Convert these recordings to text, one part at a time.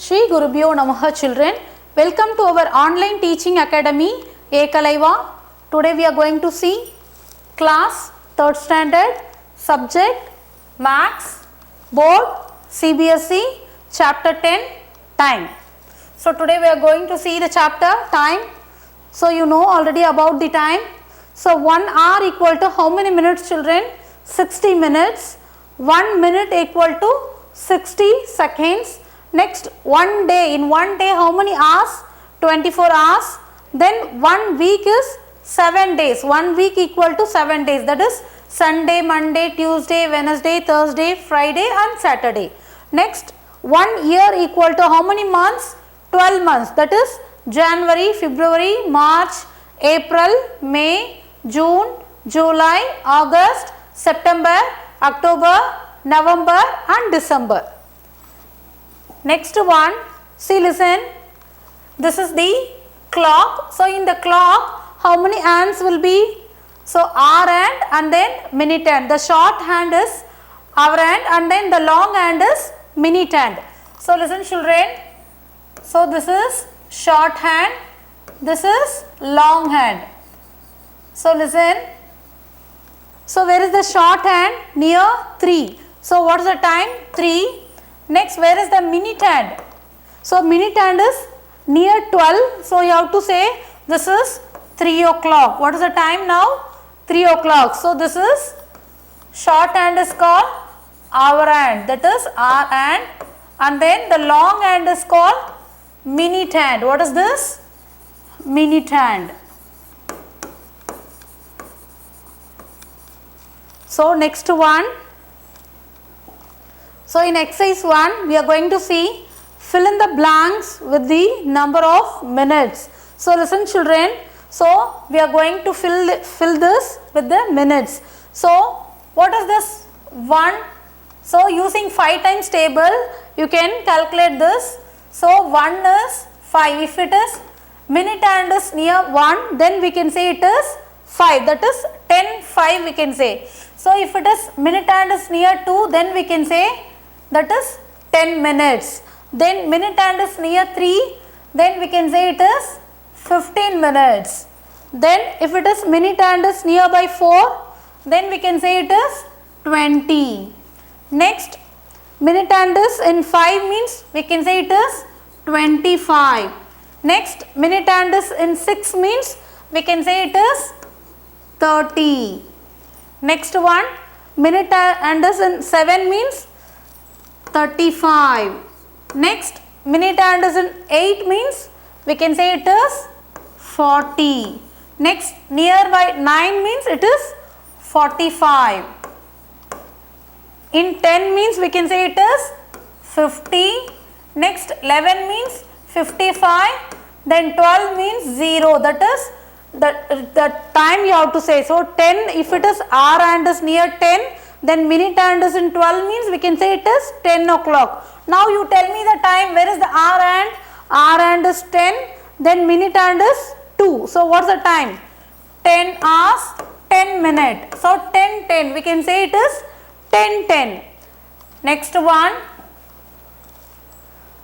Shri Gurubhyo Namaha children. Welcome to our online teaching academy Ekalaiva. Today we are going to see class 3rd standard subject Maths Board CBSE chapter 10 time. So today we are going to see the chapter time. So you know already about the time. So 1 hour equal to how many minutes children? 60 minutes. 1 minute equal to 60 seconds. Next 1 day, in 1 day how many hours? 24 hours. Then 1 week is 7 days. 1 week equal to 7 days, that is Sunday, Monday, Tuesday, Wednesday, Thursday, Friday and Saturday. Next 1 year equal to how many months? 12 months, that is January, February, March, April, May, June, July, August, September, October, November and December. Next one, see listen, this is the clock. So in the clock how many hands will be? So hour hand and then minute hand. The short hand is hour hand and then the long hand is minute hand. So listen children, so this is short hand, this is long hand. So listen, so where is the short hand? Near 3. So what is the time? 3. Next, where is the minute hand? So minute hand is near 12. So you have to say this is 3 o'clock. What is the time now? 3 o'clock. So this is short hand is called hour hand, that is hour hand, and then the long hand is called minute hand. What is this? Minute hand. So next one. So in exercise 1 we are going to see fill in the blanks with the number of minutes. So listen children, so we are going to fill this with the minutes. So what is this 1? So using 5 times table you can calculate this. So 1 is 5. If it is minute hand is near 1, then we can say it is 5, that is 10 5 we can say. So if it is minute hand is near 2, then we can say that is 10 minutes. Then minute hand is near 3, then we can say it is 15 minutes. Then if it is minute hand is nearby 4, then we can say it is 20. Next, minute hand is in 5 means we can say it is 25. Next, minute hand is in 6 means we can say it is 30. Next one, minute hand is in 7 means 35. Next, minute hand is in 8 means we can say it is 40. Next, nearby 9 means it is 45. In 10 means we can say it is 50. Next, 11 means 55. Then 12 means 0, that is the time you have to say. So 10, if it is hour hand is near 10, then minute hand is in 12 means we can say it is 10 o'clock. Now you tell me the time, where is the hour hand? Hour hand is 10, then minute hand is 2. So what's the time? 10 hours, 10 minutes. So 10 10, we can say it is 10 10. Next one,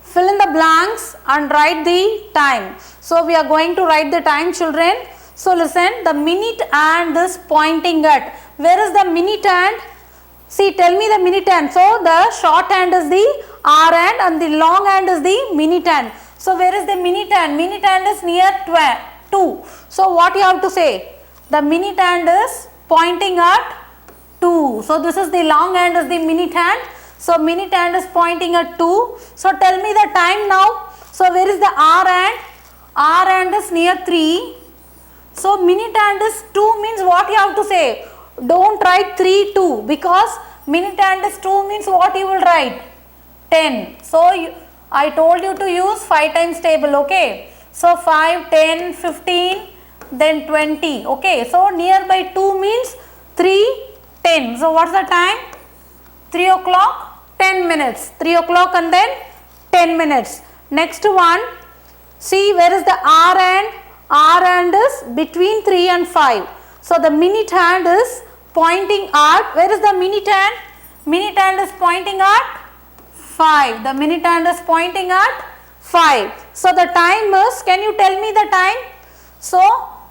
fill in the blanks and write the time. So we are going to write the time children. So listen, the minute hand is pointing at, where is the minute hand? See, tell me the minute hand. So the short hand is the hour hand and the long hand is the minute hand. So where is the minute hand? Minute hand is near 2. So what you have to say? The minute hand is pointing at 2. So this is the long hand is the minute hand. So minute hand is pointing at 2. So tell me the time now. So where is the hour hand? Hour hand is near 3. So minute hand is 2 means what you have to say? Don't write 3 2 because minute hand is 2 means what you will write? 10. So I told you to use 5 times table, okay? So 5, 10, 15, then 20, okay? So nearby 2 means 3, 10. So what's the time? 3 o'clock, 10 minutes. 3 o'clock and then 10 minutes. Next one, see where is the hour hand? Hour hand is between 3 and 5. So the minute hand is pointing at, where is the minute hand? Minute hand is pointing at 5. The minute hand is pointing at 5. So the time is, can you tell me the time? So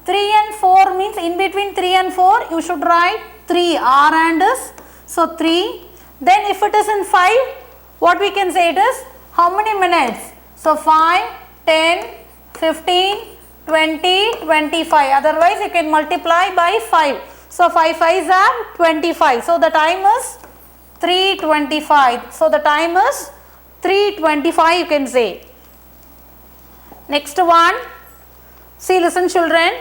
3 and 4 means in between 3 and 4 you should write 3. R hand is, so 3. Then if it is in 5, what we can say it is, how many minutes? So 5, 10, 15, 20, 25. Otherwise you can multiply by 5. So 5 5s are 25. So the time is 3:25. So the time is 3:25 you can say. Next one. See, listen children.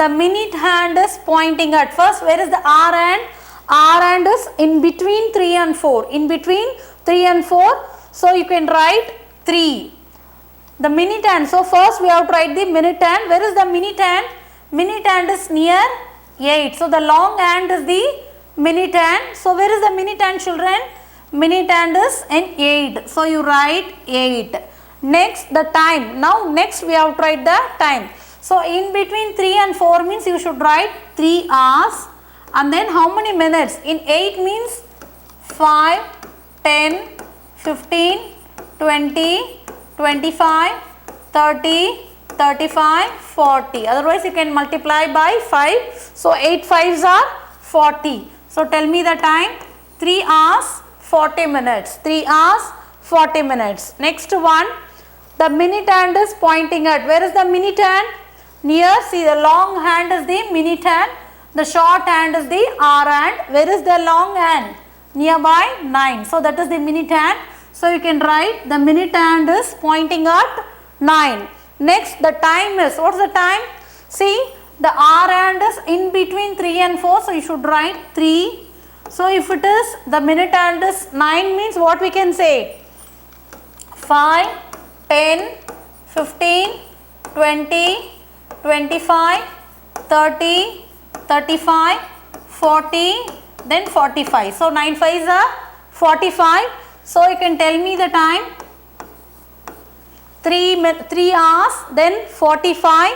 The minute hand is pointing at, first where is the R hand? R hand is in between 3 and 4. In between 3 and 4. So you can write 3. The minute hand. So first we have to write the minute hand. Where is the minute hand? Minute hand is near 8. So the long hand is the minute hand. So where is the minute hand children? Minute hand is in 8. So you write 8. Next the time. Now next we have to write the time. So in between 3 and 4 means you should write 3 hours. And then how many minutes? In 8 means 5, 10, 15, 20, 25, 30, 35, 40. Otherwise you can multiply by 5. So 8 5s are 40. So tell me the time. 3 hours 40 minutes. 3 hours 40 minutes. Next one. The minute hand is pointing at. Where is the minute hand? Near. See, the long hand is the minute hand. The short hand is the R hand. Where is the long hand? Nearby 9. So that is the minute hand. So you can write the minute hand is pointing at 9. Next the time is, what's the time? See, the R hand is in between 3 and 4. So you should write 3. So if it is, the minute hand is 9 means what we can say? 5, 10, 15, 20, 25, 30, 35, 40, then 45. So 9 5s are 45. So you can tell me the time. 3 hours then 45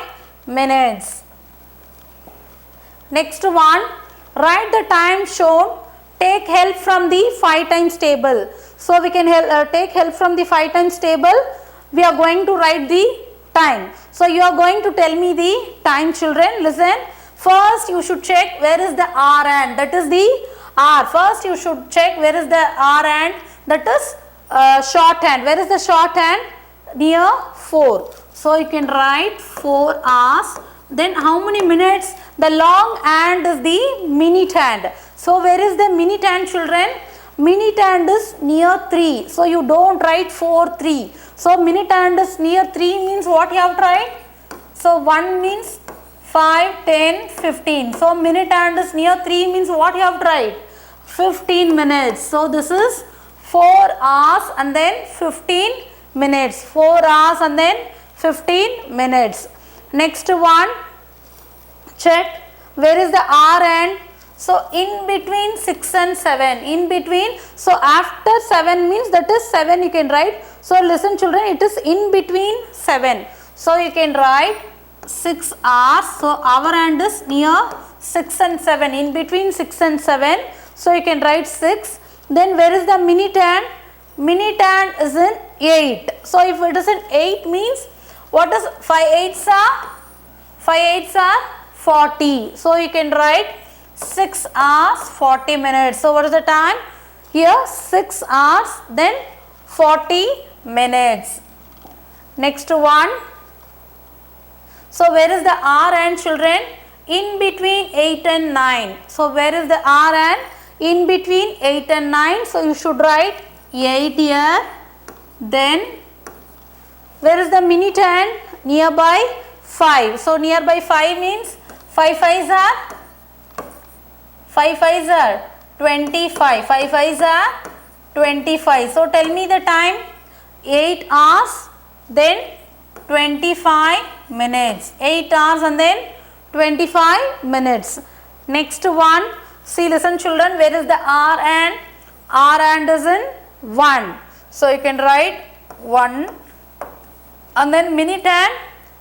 minutes. Next one. Write the time shown. Take help from the 5 times table. So we can take help from the 5 times table. We are going to write the time. So you are going to tell me the time children. Listen. First you should check where is the R hand. That is the R. First you should check where is the R hand. That is short hand. Where is the short hand? Near 4. So you can write 4 hours. Then how many minutes? The long hand is the minute hand. So where is the minute hand children? Minute hand is near 3. So you don't write 4 3. So minute hand is near 3 means what you have to write? So 1 means 5, 10, 15. So minute hand is near 3 means what you have to write? 15 minutes. So this is 4 hours and then 15 minutes. 4 hours and then 15 minutes. Next one. Check where is the R hand. So in between 6 and 7. In between. So after 7 means that is 7 you can write. So listen children, it is in between 7. So you can write 6 hours. So our hand is near 6 and 7. In between 6 and 7. So you can write 6. Then where is the minute hand? Minute hand is in 8. So if it is in 8 means what is 5 8s are? 5 8s are 40. So you can write 6 hours 40 minutes. So what is the time? Here 6 hours then 40 minutes. Next one. So where is the R hand children? In between 8 and 9. So where is the R hand? In between 8 and 9. So you should write 8 here. Then where is the minute hand? Nearby 5. So nearby 5 means 5 5s are 25. 5 5s are 25. So tell me the time. 8 hours then 25 minutes. 8 hours and then 25 minutes. Next one. See, listen children, where is the R hand? R hand is in 1. So you can write 1. And then minute hand.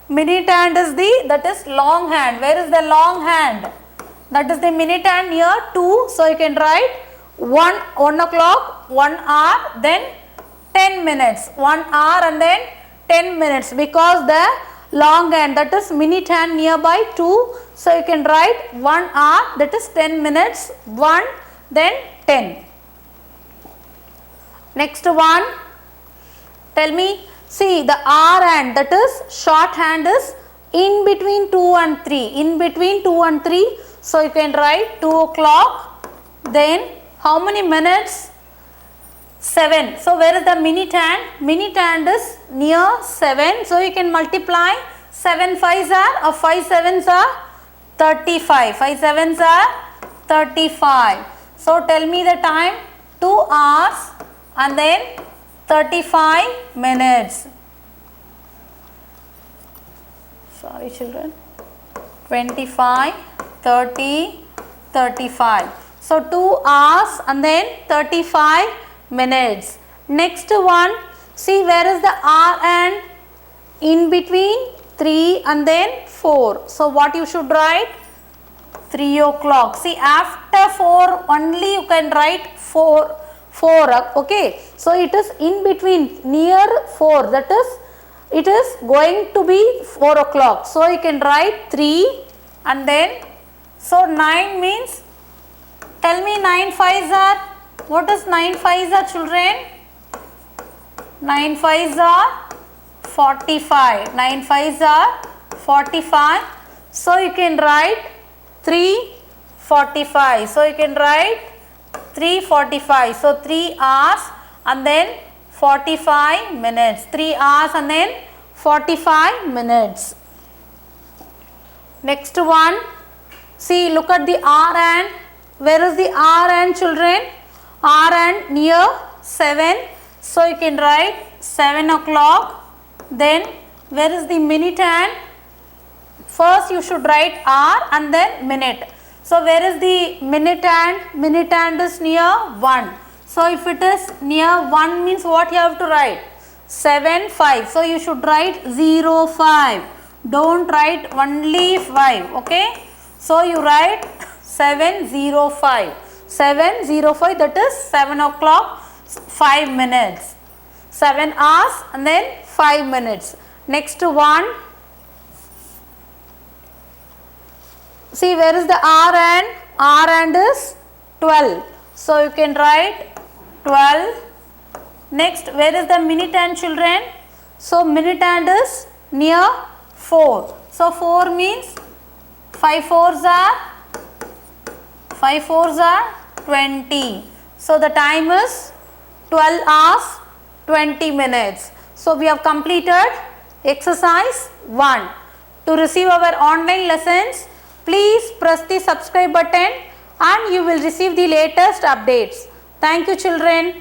Minute hand is the, that is long hand. Where is the long hand? That is the minute hand near 2. So you can write 1 o'clock, 1 hour, then 10 minutes. 1 hour and then 10 minutes because the long hand, that is minute hand nearby 2. So you can write 1 hour, that is 10 minutes, 1 then 10. Next one, tell me, see the R hand, that is short hand, is in between 2 and 3, in between 2 and 3. So you can write 2 o'clock, then how many minutes? 7. So where is the minute hand? Minute hand is near 7. So you can multiply 7 5s are or 5 7s are 35. 5 7s are 35. So tell me the time. 2 hours and then 35 minutes. Sorry children. 25, 30, 35. So 2 hours and then 35 minutes. Next one, see where is the R and in between 3 and then 4. So what you should write? 3 o'clock. See after 4 only you can write 4, okay. So it is in between near 4, that is it is going to be 4 o'clock. So you can write 3 and then, so 9 means, tell me 9 5s are, what is 9 5s are children? 9 5s are 45. 9 5s are 45. So you can write 3:45. So you can write 3:45. So 3 hours and then 45 minutes. 3 hours and then 45 minutes. Next one, see look at the R hand. Where is the R hand children? R hand near 7. So you can write 7 o'clock. Then where is the minute hand? First you should write R and then minute. So where is the minute hand? Minute hand is near 1. So if it is near 1 means what you have to write? 7 5. So you should write 0 5. Don't write only 5. Okay. So you write 7:05. 7:05, that is 7 o'clock 5 minutes. 7 hours and then 5 minutes. Next one. See where is the R hand? R hand is 12. So you can write 12. Next, where is the minute hand children? So minute hand is near 4. So 4 means 5 4s are 20. So the time is 12 hours 20 minutes. So we have completed exercise 1. To receive our online lessons, please press the subscribe button and you will receive the latest updates. Thank you children.